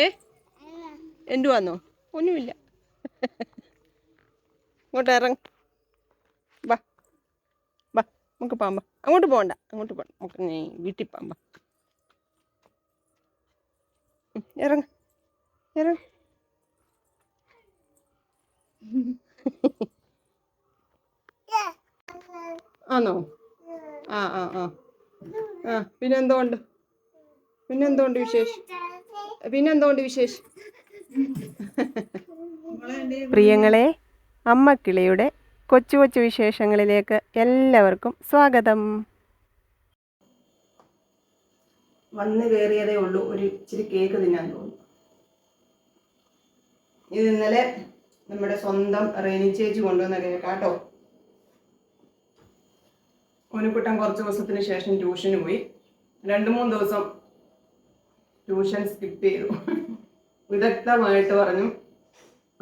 ഏ എന്തുവാന്നോ? ഒന്നുമില്ല. ഇങ്ങോട്ട് ഇറങ്ങ. ബാ ബാ നമുക്ക് പോകാം. ബാ അങ്ങോട്ട് പോകണ്ട, അങ്ങോട്ട് പോകണ്ട. നമുക്ക് നീ വീട്ടിൽ പോകാം. ബാ ഇറങ്ങ ഇറങ്ങ. ആണോ? ആ ആ ആ ആ പിന്നെന്തുകൊണ്ട് വിശേഷം? പ്രിയങ്ങളെ, അമ്മ കിളിയുടെ കൊച്ചു കൊച്ചു വിശേഷങ്ങളിലേക്ക് എല്ലാവർക്കും സ്വാഗതം. വന്ന് കയറിയതേ ഉള്ളൂ. ഒരു ഇച്ചിരി കേക്ക് തിന്നാൻ തോന്നുന്നു. ഇത് ഇന്നലെ നമ്മുടെ സ്വന്തം റേനി ചേച്ചി കൊണ്ടുവന്ന കേക്കാട്ടോ. ഓനുക്കുട്ടൻ കുറച്ച് ദിവസത്തിന് ശേഷം ട്യൂഷന് പോയി. 2-3 ദിവസം ട്യൂഷൻ സ്കിപ്പ് ചെയ്തു. വിദഗ്ധമായിട്ട് പറഞ്ഞു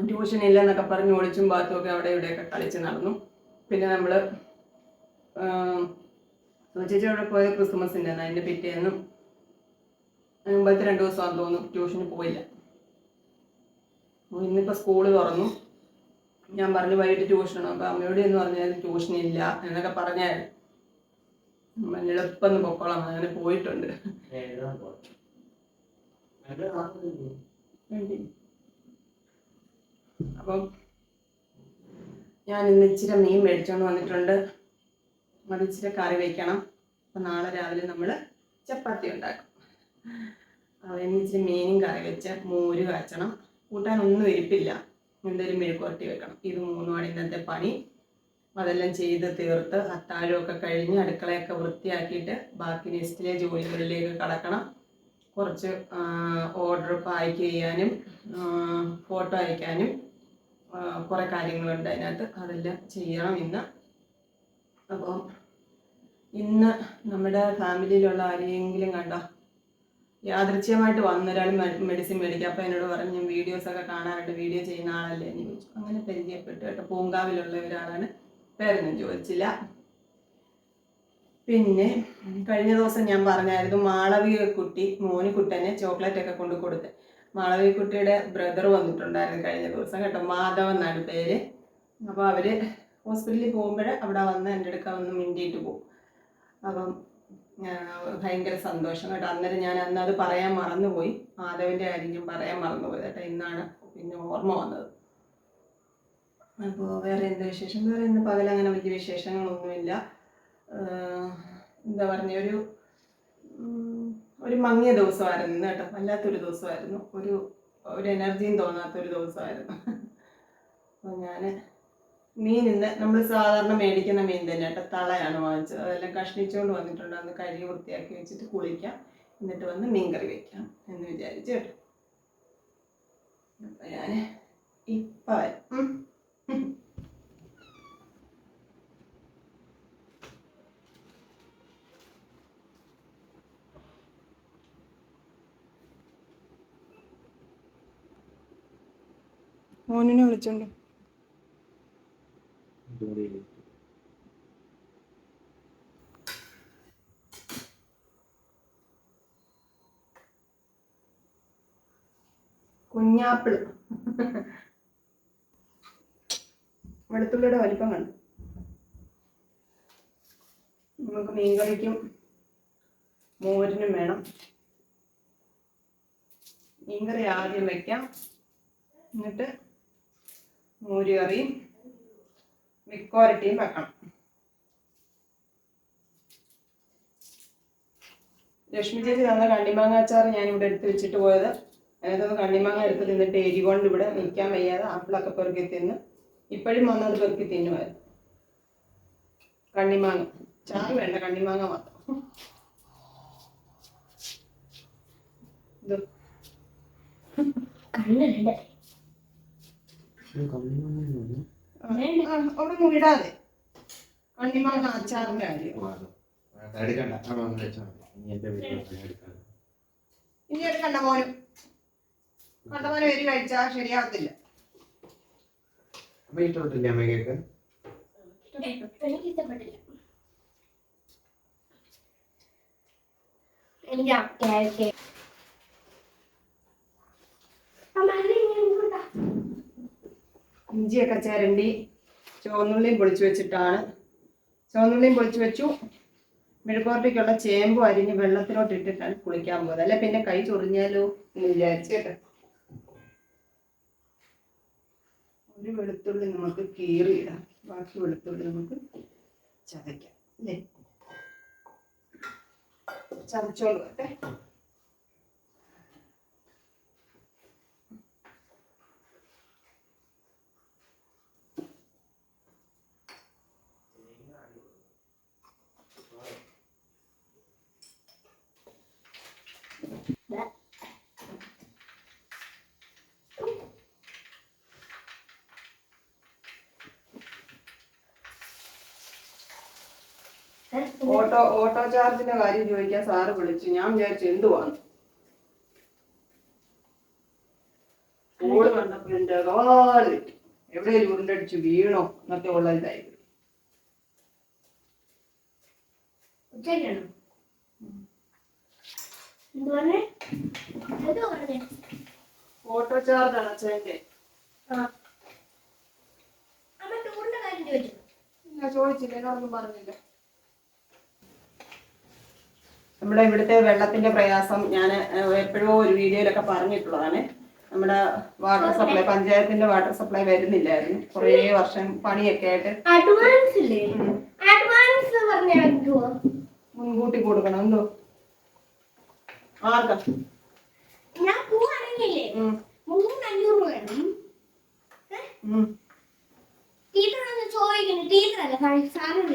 ട്യൂഷൻ ഇല്ലെന്നൊക്കെ പറഞ്ഞ് ഒളിച്ചും പാത്തും ഒക്കെ അവിടെ ഇവിടെയൊക്കെ കളിച്ച് നടന്നു. പിന്നെ നമ്മൾ ചേച്ചി അവിടെ പോയത് ക്രിസ്മസിൻ്റെ അന്ന്. അതിൻ്റെ പിറ്റേന്നും മുമ്പത്തെ 2 ദിവസമാണെന്ന് തോന്നുന്നു ട്യൂഷന് പോയില്ല. ഇന്നിപ്പോൾ സ്കൂള് തുറന്നു. ഞാൻ പറഞ്ഞു വൈകിട്ട് ട്യൂഷനോ? അപ്പോൾ അമ്മയോട് എന്ന് പറഞ്ഞാൽ ട്യൂഷനില്ല എന്നൊക്കെ പറഞ്ഞായിരുന്നു. എളുപ്പം പൊക്കോളാം, അങ്ങനെ പോയിട്ടുണ്ട്. അപ്പം ഞാൻ ഇന്ന് ഇച്ചിരി മീൻ മേടിച്ചുകൊണ്ട് വന്നിട്ടുണ്ട്. അത് ഇച്ചിരി കറി വയ്ക്കണം. അപ്പം നാളെ രാവിലെ നമ്മൾ ചപ്പാത്തി ഉണ്ടാക്കും. അതിന് ഇച്ചിരി മീനും കറി വെച്ച് മോര് കാച്ചണം. കൂട്ടാനൊന്നും ഇരിപ്പില്ല. എന്തെങ്കിലും മെഴുക്കുവരട്ടി വെക്കണം. ഇത് 3 ഇന്നത്തെ പണി. അതെല്ലാം ചെയ്ത് തീർത്ത് അത്താഴമൊക്കെ കഴിഞ്ഞ് അടുക്കളയൊക്കെ വൃത്തിയാക്കിയിട്ട് ബാക്കി ലിസ്റ്റിലെ ജോലികളിലേക്ക് കടക്കണം. കുറച്ച് ഓർഡർ പാക്ക് ചെയ്യാനും ഫോട്ടോ അയക്കാനും കുറേ കാര്യങ്ങളുണ്ട് അതിനകത്ത്. അതെല്ലാം ചെയ്യണം ഇന്ന്. അപ്പോൾ ഇന്ന് നമ്മുടെ ഫാമിലിയിലുള്ള ആരെങ്കിലും കണ്ടോ? യാദൃച്ഛ്യമായിട്ട് വന്നൊരാൾ മെഡിസിൻ മേടിക്കുക. അപ്പോൾ എന്നോട് പറഞ്ഞു ഞാൻ വീഡിയോസൊക്കെ കാണാറുണ്ട്, വീഡിയോ ചെയ്യുന്ന ആളല്ലേ എന്ന് ചോദിച്ചു. അങ്ങനെ പരിചയപ്പെട്ടു കേട്ടോ. പൂങ്കാവിലുള്ള ഒരാളാണ്. പേരൊന്നും ചോദിച്ചില്ല. പിന്നെ കഴിഞ്ഞ ദിവസം ഞാൻ പറഞ്ഞായിരുന്നു മാളവികക്കുട്ടി മോനിക്കുട്ടനെ ചോക്ലേറ്റൊക്കെ കൊണ്ട് കൊടുത്ത്. മാളവികക്കുട്ടിയുടെ ബ്രദർ വന്നിട്ടുണ്ടായിരുന്നു കഴിഞ്ഞ ദിവസം കേട്ടോ. മാധവൻ എന്നാണ് പേര്. അപ്പോൾ അവർ ഹോസ്പിറ്റലിൽ പോകുമ്പോൾ അവിടെ വന്ന് എൻ്റെ അടുക്ക വന്ന് മിണ്ടിയിട്ട് പോകും. അപ്പം ഭയങ്കര സന്തോഷം കേട്ടോ. അന്നേരം ഞാൻ അന്നത് പറയാൻ മറന്നുപോയി. മാധവൻ്റെ കാര്യം ഞാൻ പറയാൻ മറന്നുപോയി കേട്ടോ. ഇന്നാണ് പിന്നെ ഓർമ്മ വന്നത്. അപ്പോൾ വേറെ എന്താ വിശേഷം? വേറെ ഇന്ന് പകലങ്ങനെ വലിയ വിശേഷങ്ങളൊന്നുമില്ല. എന്താ പറഞ്ഞ ഒരു മങ്ങിയ ദിവസമായിരുന്നു ഇന്ന് കേട്ടോ. വല്ലാത്തൊരു ദിവസമായിരുന്നു. ഒരു എനർജിയും തോന്നാത്തൊരു ദിവസമായിരുന്നു. അപ്പോൾ ഞാൻ മീൻ ഇന്ന് നമ്മൾ സാധാരണ മേടിക്കുന്ന മീൻ തന്നെ കേട്ടോ. തളയാണ് വാങ്ങിച്ചത്. അതെല്ലാം കഷ്ണിച്ചുകൊണ്ട് വന്നിട്ടുണ്ട്. അന്ന് കഴുകി വൃത്തിയാക്കി വെച്ചിട്ട് കുളിക്കാം, എന്നിട്ട് വന്ന് മീൻ കറി വയ്ക്കാം എന്ന് വിചാരിച്ചു കേട്ടോ. അപ്പം ഞാൻ ഇപ്പം വരാം. മോനിനെ വിളിച്ചോണ്ട് കുഞ്ഞാപ്പിള്. വെളുത്തുള്ളിയുടെ വലിപ്പം കണ്ടു. നമുക്ക് മീൻകറിക്കും മോരിനും വേണം. മീൻകറി ആദ്യം വയ്ക്കാം, എന്നിട്ട് മോര് കറിയും മെഴുക്കുവരട്ടിയും വെക്കണം. ലക്ഷ്മി ചേച്ചി തന്ന കണ്ണിമാങ്ങ അച്ചാർ ഞാനിവിടെ എടുത്ത് വെച്ചിട്ട് പോയത്. അതിനകത്തൊന്ന് കണ്ണിമാങ്ങ എടുത്ത് തിന്നിട്ട് എരി കൊണ്ട് ഇവിടെ നിൽക്കാൻ വയ്യാതെ ആപ്പിളൊക്കെ പെറുക്കി തിന്ന് ഇപ്പോഴും വന്നത് പെറുക്കി തിന്നുമായിരുന്നു. കണ്ണിമാങ്ങ ചാറ് വേണ്ട, കണ്ണിമാങ്ങ മാത്രം. അവിടെ ഒന്നും വിടാതെ കണ്ണിമാങ്ങ അച്ചാറിന്റെ കാര്യം ഇനി എടുക്കണ്ട. മോനും കണ്ടമാനം എരി കഴിച്ചാൽ ശരിയാകത്തില്ല. ഇഞ്ചിയൊക്കെ ചിരണ്ടി ചുവന്നുള്ളിയും പൊളിച്ചു വെച്ചിട്ടാണ്. ചുവന്നുള്ളിയും പൊളിച്ചു വെച്ചു. മെഴുക്കുവരട്ടിക്കുള്ള ചേമ്പും അരിഞ്ഞ് വെള്ളത്തിലോട്ട് ഇട്ടിട്ടാണ് കുളിക്കാൻ പോകുന്നത്. അല്ലെ പിന്നെ കൈ ചൊറിഞ്ഞാലോ എന്ന് വിചാരിച്ചു കേട്ടോ. ഒരു വെളുത്തുള്ളി നമുക്ക് കീറിയിടാം, ബാക്കി വെളുത്തുള്ളി നമുക്ക് ചതയ്ക്കാം അല്ലേ. ചതച്ചോണ്ട് വരട്ടെ. ഓട്ടോ ചാർജിന്റെ കാര്യം ചോദിക്കാൻ സാറ് വിളിച്ചു. ഞാൻ വിചാരിച്ചു എന്തുവാണ്. ഓട് കണ്ടപ്പോ എന്റെ കാല് എവിടെയും ഉരുണ്ടടിച്ചു വീണോ എന്നൊക്കെ ഉള്ള ഇതായി. ഓട്ടോ ചാർജ് അടച്ചതിന്റെ ചോദിച്ചില്ല, എന്നോടൊന്നും പറഞ്ഞില്ല. നമ്മുടെ ഇവിടുത്തെ വെള്ളത്തിന്റെ പ്രയാസം ഞാൻ എപ്പോഴോ ഒരു വീഡിയോയിലൊക്കെ പറഞ്ഞിട്ടുള്ളതാണ്. നമ്മുടെ വാട്ടർ സപ്ലൈ, പഞ്ചായത്തിന്റെ വാട്ടർ സപ്ലൈ വരുന്നില്ലായിരുന്നു കുറേ വർഷം പണിയൊക്കെ ആയിട്ട്. മുൻകൂട്ടി കൊടുക്കണം. എന്തോ ആർക്കാ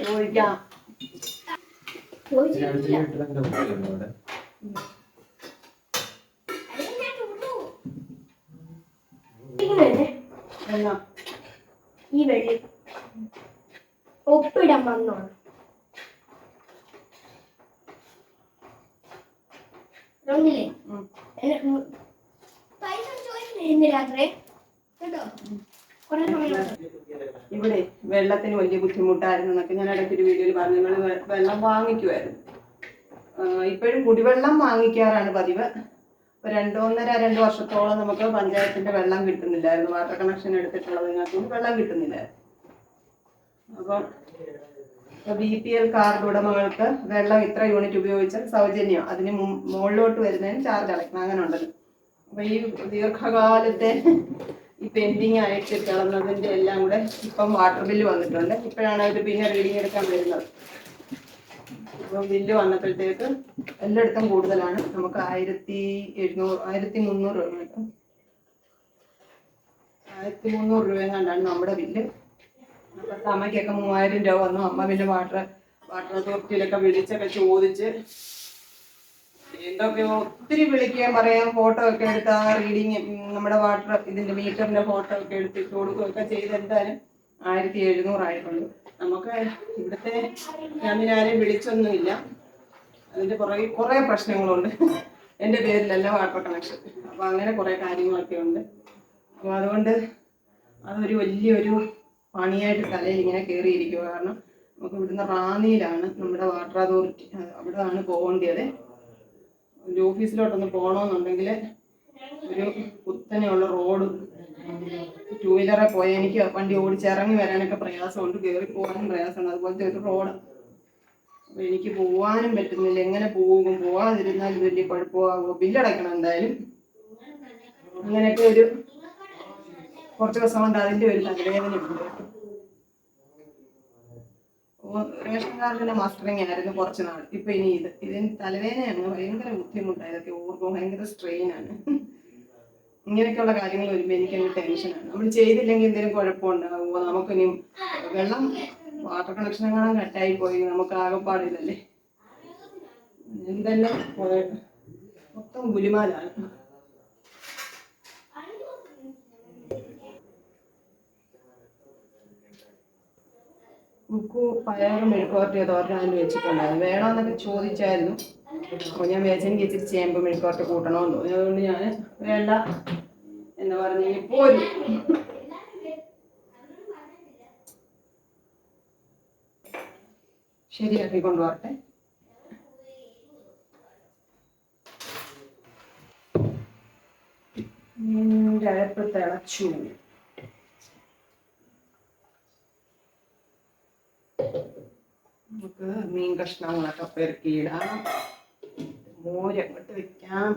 ചോദിക്കാം. ഈ വെള്ളി ഒപ്പിടാൻ വന്നോ? പൈസ ചോദിച്ചില്ലേ രാത്രി കേട്ടോ? ഇവിടെ വെള്ളത്തിന് വലിയ ബുദ്ധിമുട്ടായിരുന്നു എന്നൊക്കെ ഞാൻ ഇടയ്ക്കൊരു വീഡിയോയിൽ പറഞ്ഞു. നിങ്ങൾ വെള്ളം വാങ്ങിക്കുമായിരുന്നു. ഇപ്പോഴും കുടിവെള്ളം വാങ്ങിക്കാറാണ് പതിവ്. 2 വർഷത്തോളം നമുക്ക് പഞ്ചായത്തിന്റെ വെള്ളം കിട്ടുന്നില്ലായിരുന്നു. വാട്ടർ കണക്ഷൻ എടുത്തിട്ടുള്ളതിനകത്തും വെള്ളം കിട്ടുന്നില്ലായിരുന്നു. അപ്പം BPL കാർഡ് ഉടമകൾക്ക് വെള്ളം ഇത്ര യൂണിറ്റ് ഉപയോഗിച്ചാൽ സൗജന്യം, അതിന് മുകളിലോട്ട് വരുന്നതിന് ചാർജ് അടയ്ക്കണം, അങ്ങനെ ഉണ്ടല്ലോ. അപ്പൊ ഈ ദീർഘകാലത്തെ ഈ പെൻഡിങ് ആയിട്ട് കിടന്നതിന്റെ എല്ലാം കൂടെ ഇപ്പം വാട്ടർ ബില്ല് വന്നിട്ടുണ്ട്. ഇപ്പോഴാണ് അവർ പിന്നെ റീഡിങ് എടുക്കാൻ വരുന്നത്. അപ്പം ബില്ല് വന്നപ്പോഴത്തേക്ക് എല്ലായിടത്തും കൂടുതലാണ്. നമുക്ക് 1300 രൂപ കിട്ടും. 1300 രൂപ കണ്ടാണ് നമ്മുടെ ബില്ല്. അപ്പോഴത്തെ അമ്മയ്ക്കൊക്കെ 3000 രൂപ വന്നു. അമ്മ പിന്നെ വാട്ടർ അതോറിറ്റിയിലൊക്കെ വിളിച്ചൊക്കെ ചോദിച്ച് എന്തൊക്കെയോ ഒത്തിരി വിളിക്കുകയും പറയാം, ഫോട്ടോ ഒക്കെ എടുത്ത് ആ റീഡിങ് നമ്മുടെ വാട്ടർ ഇതിന്റെ മീറ്ററിന്റെ ഫോട്ടോ ഒക്കെ എടുത്തിട്ട് കൊടുക്കുകയൊക്കെ ചെയ്ത് എന്തായാലും 1700 ആയിട്ടുണ്ട്. നമുക്ക് ഇവിടുത്തെ ഞാനും വിളിച്ചൊന്നുമില്ല. അതിന്റെ പുറകെ കുറെ പ്രശ്നങ്ങളുണ്ട്. എൻ്റെ പേരിലല്ല വാട്ടർ കണക്ഷൻ. അപ്പൊ അങ്ങനെ കുറെ കാര്യങ്ങളൊക്കെ ഉണ്ട്. അപ്പൊ അതുകൊണ്ട് അതൊരു വലിയൊരു പണിയായിട്ട് തലയിൽ ഇങ്ങനെ കയറിയിരിക്കുക. കാരണം നമുക്ക് ഇവിടുന്ന് റാന്നിയിലാണ് നമ്മുടെ വാട്ടർ അതോറിറ്റി, അവിടെ ആണ് പോകേണ്ടത്. ഒരു ഓഫീസിലോട്ടൊന്ന് പോകണമെന്നുണ്ടെങ്കിൽ ഒരു കുത്തനെയുള്ള റോഡ്, 2 വീലറെ പോയാൽ എനിക്ക് വണ്ടി ഓടിച്ചിറങ്ങി വരാനൊക്കെ പ്രയാസമുണ്ട്, കയറി പോകാനും പ്രയാസമുണ്ട്. അതുപോലത്തെ ഒരു റോഡ്. അപ്പോൾ എനിക്ക് പോകാനും പറ്റുന്നില്ല. എങ്ങനെ പോകും? പോകാതിരുന്നാൽ വലിയ കുഴപ്പമാകുമോ? ബില്ലടയ്ക്കണം എന്തായാലും. അങ്ങനെയൊക്കെ ഒരു കുറച്ച് ദിവസം കൊണ്ട് അതിൻ്റെ ഒരു തലവേദനയുണ്ട്. റേഷൻ കാർഡിന്റെ മാസ്റ്ററിങ് ആയിരുന്നു കുറച്ച് നാൾ. ഇപ്പൊ ഇനി ഇതിന് തലവേദനയാണ്. ഭയങ്കര ബുദ്ധിമുട്ടാണ്. ഇതൊക്കെ ഓർക്കുമ്പോൾ ഭയങ്കര സ്ട്രെയിനാണ്. ഇങ്ങനെയൊക്കെയുള്ള കാര്യങ്ങൾ വരുമ്പോൾ എനിക്കങ്ങ് ടെൻഷനാണ്. നമ്മൾ ചെയ്തില്ലെങ്കിൽ എന്തെങ്കിലും കുഴപ്പമുണ്ടാകുമോ? നമുക്കിനി വെള്ളം വാട്ടർ കണക്ഷൻ കാണാൻ കട്ടായി പോയി നമുക്ക് ആകെപ്പാടില്ലല്ലേ. എന്തെല്ലാം മൊത്തം ഗുലിമാലാണ്. ഉപ്പു പയറും മെഴുക്കുവരട്ടി തോരനാൻ വെച്ചിട്ടുണ്ടായിരുന്നു. വേണമെന്നൊക്കെ ചോദിച്ചായിരുന്നു. അപ്പോൾ ഞാൻ വിചാരിച്ചു എനിക്ക് ഇച്ചിരി ചേമ്പ് മെഴുക്കുവരട്ടി കൂട്ടണമെന്ന് തോന്നി. അതുകൊണ്ട് ഞാൻ വേണ്ട എന്ന് പറഞ്ഞ് പോരും. ശരിയാക്കി കൊണ്ടുവരട്ടെ. അരപ്പ് തിളച്ചു. നമുക്ക് മീൻ കഷ്ണങ്ങളൊക്കെ പെറുക്കിയിടാം. മോര് അങ്ങോട്ട് വെക്കാം.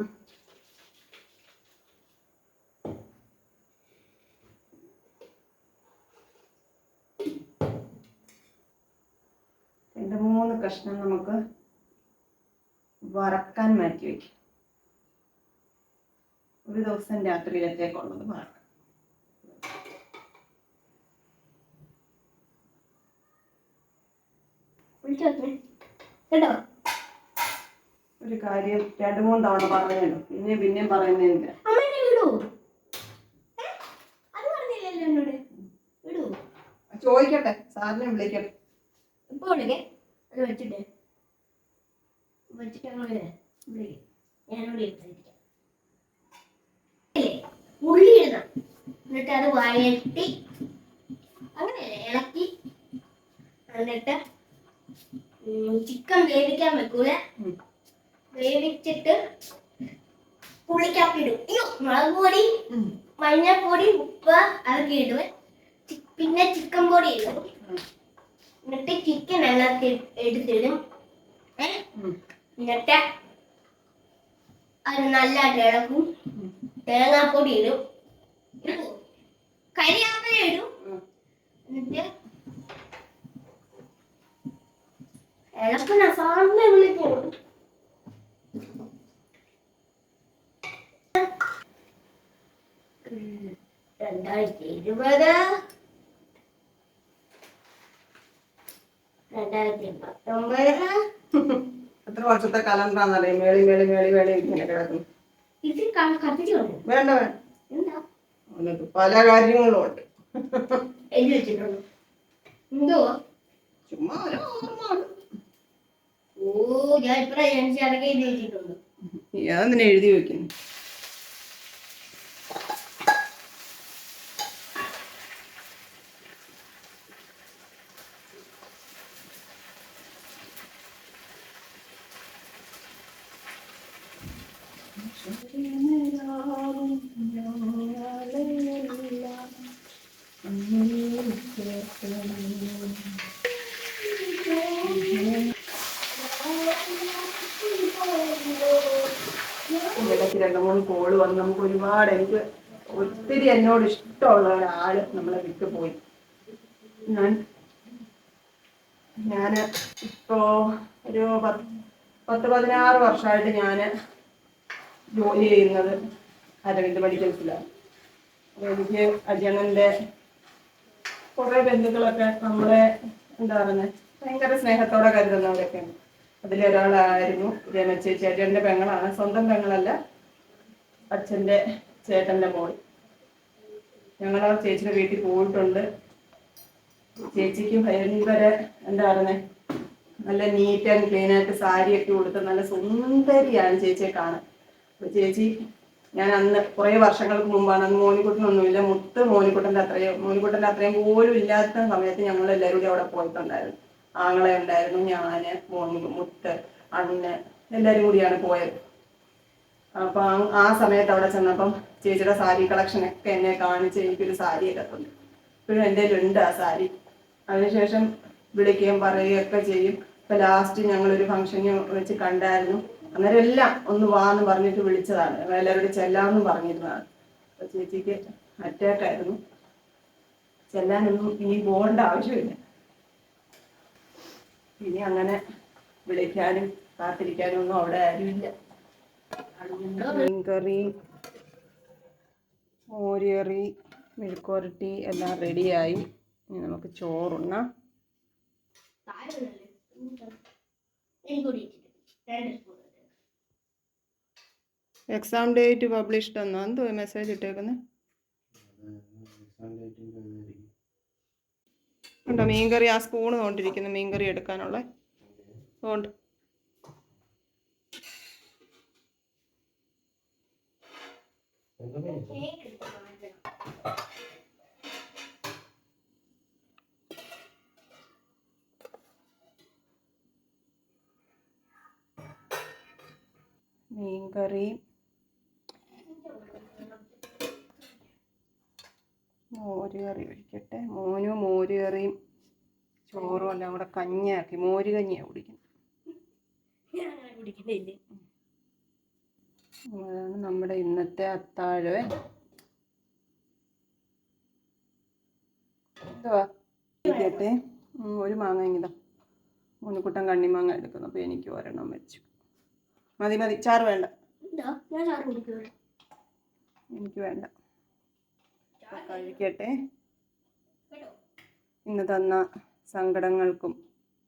രണ്ട് മൂന്ന് കഷ്ണം നമുക്ക് വറക്കാൻ മാറ്റി വയ്ക്കും. ഒരു ദിവസം രാത്രിയിലത്തേക്കുള്ളത് വറക്കാം. കേട്ടോ, ഒരു കാര്യം 2-3 തവണ പറഞ്ഞല്ലോ, പിന്നെയും പറയുന്നില്ല. അമ്മേനെ വിടൂ. അത് പറഞ്ഞില്ലല്ലോ എന്നോട്. വിടൂ. ചോദിക്കട്ടെ, സാറിനെ വിളിക്കട്ടെ. ഇപ്പൊ വിളിക്കേ. അത് വെച്ചിട്ട് അങ്ങോട്ട് വിളിക്കേ. ഞാനോട് സംസാരിക്കാം. ഉള്ളി ഇടണം, എന്നിട്ട് അത് വഴറ്റി അങ്ങനെയല്ലേ ഇളക്കി, എന്നിട്ട് ചിക്കൻ വേവിക്കാൻ വെക്കൂല. വേവിച്ചിട്ട് പുളിക്കാപ്പിടും. അയ്യോ, മുളക് പൊടി, മഞ്ഞൾപ്പൊടി, ഉപ്പ് അതൊക്കെ ഇടും. പിന്നെ ചിക്കൻ പൊടി ഇടും. എന്നിട്ട് ചിക്കൻ അതിനകത്ത് എടുത്തിടും. എന്നിട്ട് അത് നല്ലതായിട്ട് ഇളക്കും. തേങ്ങാപ്പൊടി ഇടും, കരിയാപ്പില ഇടും. എന്നിട്ട് ഇളക്കുന്ന സാറിനെ വിളിക്കും. 2020 2019 എത്ര വർഷത്തെ കലണ്ടറാന്നറിയാം. മേളി ഇങ്ങനെ കിടക്കുന്നു. ഇത് കത്തിച്ചു വേണ്ട എന്താ അതിനകത്ത് പല കാര്യങ്ങളും ഉണ്ട്. എഴുതി വെച്ചിട്ടുണ്ട്. എന്തോ ചുമ്മാ ഒരു ഓർമ്മ. ഓ, ഞാൻ ഇപ്പഴാണ് അതൊക്കെ എഴുതി വെച്ചിട്ടുണ്ട്. അതെന്തിനാ എഴുതി വെക്കുന്നു? ഇടയ്ക്ക് 2-3 കോള് വന്ന് നമുക്ക് ഒരുപാട്, എനിക്ക് ഒത്തിരി എന്നോട് ഇഷ്ടമുള്ള ഒരാള് നമ്മളെ വിട്ടുപോയി. ഞാൻ ഇപ്പോ ഒരു 10-16 വർഷമായിട്ട് ഞാൻ ജോലി ചെയ്യുന്നത് അരവിന്ദ് മെഡിക്കൽസിലാണ്. എനിക്ക് അജയണ്ണൻ്റെ കുറേ ബന്ധുക്കളൊക്കെ നമ്മളെ എന്താ പറയുന്നത് ഭയങ്കര സ്നേഹത്തോടെ കരുതുന്നവരൊക്കെയാണ്. അതിലൊരാളായിരുന്നു രമ ചേച്ചി. അജയൻ്റെ പെങ്ങളാണ്, സ്വന്തം പെങ്ങളല്ല, അച്ഛൻ്റെ ചേട്ടൻ്റെ മോൾ. ഞങ്ങൾ ആ ചേച്ചിയുടെ വീട്ടിൽ പോയിട്ടുണ്ട്. ചേച്ചിക്ക് ഭയങ്കര എന്താ പറയുന്നത് നല്ല നീറ്റ് ആൻഡ് ക്ലീൻ ആയിട്ട് സാരിയൊക്കെ കൊടുത്ത് നല്ല സുന്ദരിയാണ് ചേച്ചിയെ കാണാൻ. അപ്പോൾ ചേച്ചി, ഞാൻ അന്ന് കുറേ വർഷങ്ങൾക്ക് മുമ്പാണ്, അന്ന് മോനിക്കുട്ടനൊന്നുമില്ല, മോനിക്കുട്ടൻ്റെ അത്രയും പോലും ഇല്ലാത്ത സമയത്ത് ഞങ്ങൾ എല്ലാവരും കൂടി അവിടെ പോയിട്ടുണ്ടായിരുന്നു. ആങ്ങളെ ഉണ്ടായിരുന്നു, ഞാൻ, മുത്ത്, അണ്ണ്, എല്ലാവരും കൂടിയാണ് പോയത്. അപ്പം ആ സമയത്ത് അവിടെ ചെന്നപ്പം ചേച്ചിയുടെ സാരി കളക്ഷനൊക്കെ എന്നെ കാണിച്ച് എനിക്കൊരു സാരിയൊക്കെ തന്നു. ഇപ്പോഴും എൻ്റെ കയ്യിലുണ്ട് ആ സാരി. അതിനുശേഷം വിളിക്കുകയും പറയുകയൊക്കെ ചെയ്യും. ഇപ്പം ലാസ്റ്റ് ഞങ്ങളൊരു ഫംഗ്ഷന് വെച്ച് കണ്ടായിരുന്നു. അന്നേരം എല്ലാം ഒന്ന് വാന്ന് പറഞ്ഞിട്ട് വിളിച്ചതാണ്, എല്ലാവരോടും ചെല്ലാമെന്നും പറഞ്ഞിരുന്നതാണ്. അപ്പോൾ ചേച്ചിക്ക് അറ്റാക്കായിരുന്നു, ചെല്ലാനൊന്നും ഇനി പോകേണ്ട ആവശ്യമില്ല. ഇനി അങ്ങനെ വിളിക്കാനും കാത്തിരിക്കാനും ഒന്നും അവിടെ ആരുമില്ല. മീൻകറി, മോരുകറി, മെഴുക്കുവരട്ടി എല്ലാം റെഡിയായി. ഇനി നമുക്ക് ചോറുണ്ണാം. എക്സാം ഡേറ്റ് പബ്ലിഷ്ഡ് എന്നോ എന്തോ മെസ്സേജ് ഇട്ടേക്കുന്നത് ഉണ്ടോ? മീൻകറി ആ സ്പൂണ് കൊണ്ടിരിക്കുന്നു, മീൻകറി എടുക്കാനുള്ള അതുകൊണ്ട്. മീൻകറി, മോരുകറി ഒഴിക്കട്ടെ. മോരും മോരുകറിയും ചോറും എല്ലാം കൂടെ കഞ്ഞിയാക്കി, മോര് കഞ്ഞിയാണ് കുടിക്കുന്നത്. കുടിക്കണില്ലേ? അതാണ് നമ്മുടെ ഇന്നത്തെ അത്താഴം. എന്തുവാ ഇരിക്കട്ടെ. ഒരു മാങ്ങ ഇങ്ങിതാ, 3 കൂട്ടം കണ്ണിമാങ്ങ എടുക്കുന്നു. അപ്പോൾ എനിക്ക് ഒരെണ്ണം വെച്ചു. മതി മതി, ചാറ് വേണ്ട. ഞാൻ ചാറ് കുടിക്കുള്ളൂ. എനിക്ക് വേണ്ട. കഴിക്കട്ടെ. ഇന്ന് തന്ന സങ്കടങ്ങൾക്കും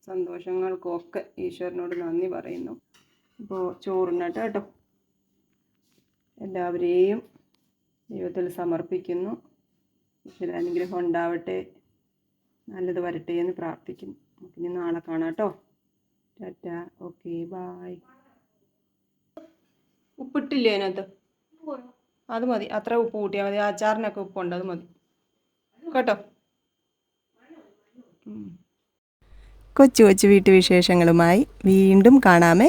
സന്തോഷങ്ങൾക്കും ഒക്കെ ഈശ്വരനോട് നന്ദി പറയുന്നു. ഇപ്പോൾ ചോറുണ്ണട്ടെ കേട്ടോ. എല്ലാവരെയും ദൈവത്തിൽ സമർപ്പിക്കുന്നു. ഈശ്വരാനുഗ്രഹം ഉണ്ടാവട്ടെ, നല്ലത് വരട്ടെ എന്ന് പ്രാർത്ഥിക്കുന്നു. നമുക്കിനി നാളെ കാണാം കേട്ടോ. ടാറ്റ. Okay, bye. ഉപ്പിട്ടില്ലേ അതിനകത്ത്? അത് മതി, അത്ര ഉപ്പ് കൂട്ടിയാൽ മതി. അച്ചാറിനൊക്കെ ഉപ്പുണ്ട്, അത് മതി കേട്ടോ. കൊച്ചു കൊച്ചു വീട്ടുവിശേഷങ്ങളുമായി വീണ്ടും കാണാമേ.